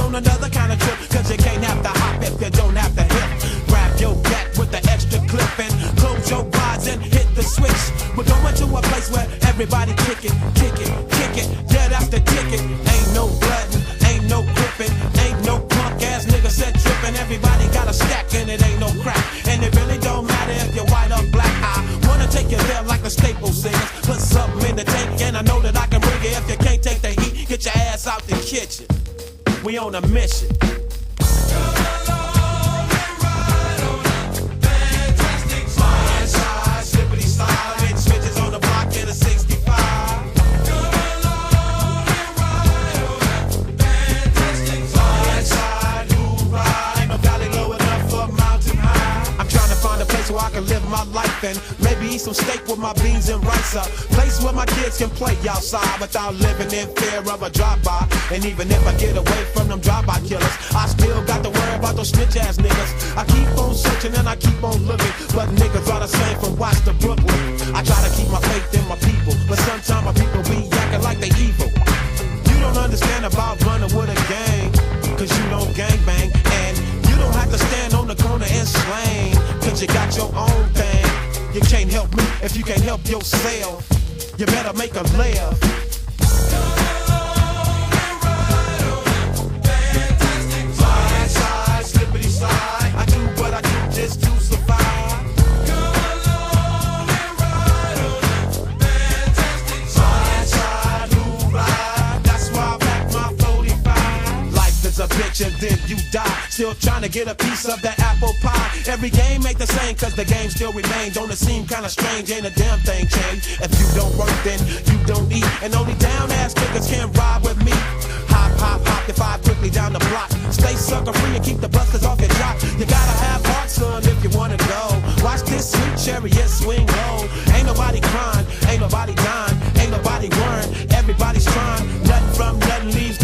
on another kind of trip, cause you can't have to hop if you don't have to hip. Grab your gat with the extra clip and close your eyes and hit the switch. We're going to a place where everybody kick it, kick it, kick it, dead after ticket. Ain't no bloodin', ain't no gripping, ain't no punk ass nigga set trippin'. Everybody got a stack and it ain't no crack, and it really don't matter if you're white or black. I wanna take you there like the Staples singers. Put something in the tank and I know that I can bring it. If you can't take the heat, get your ass out the kitchen. We on a mission. So I can live my life and maybe eat some steak with my beans and rice. A place where my kids can play outside without living in fear of a drive-by. And even if I get away from them drive-by killers, I still got to worry about those snitch-ass niggas. I keep on searching and I keep on looking, but niggas are the same from Watts to Brooklyn. I try to keep my faith in my people, but sometimes my people be acting like they evil. You don't understand about running with a gang, cause you don't gangbang. And you don't have to stand on the corner and slang, cause you got your own thing. You can't help me if you can't help yourself. You better make a laugh. Slide, slide, slippity slide. I do what I do just to survive. A bitch and then you die, still trying to get a piece of that apple pie. Every game ain't the same cause the game still remain. Don't it seem kinda strange, ain't a damn thing changed. If you don't work then you don't eat, and only down ass niggas can ride with me. Hop, hop, hop, the five quickly down the block. Stay sucker free and keep the busters off your jock. You gotta have heart, son, if you wanna go. Watch this sweet chariot swing low. Ain't nobody crying, ain't nobody dying, ain't nobody worrying. Everybody's trying, nothing from nothing leaves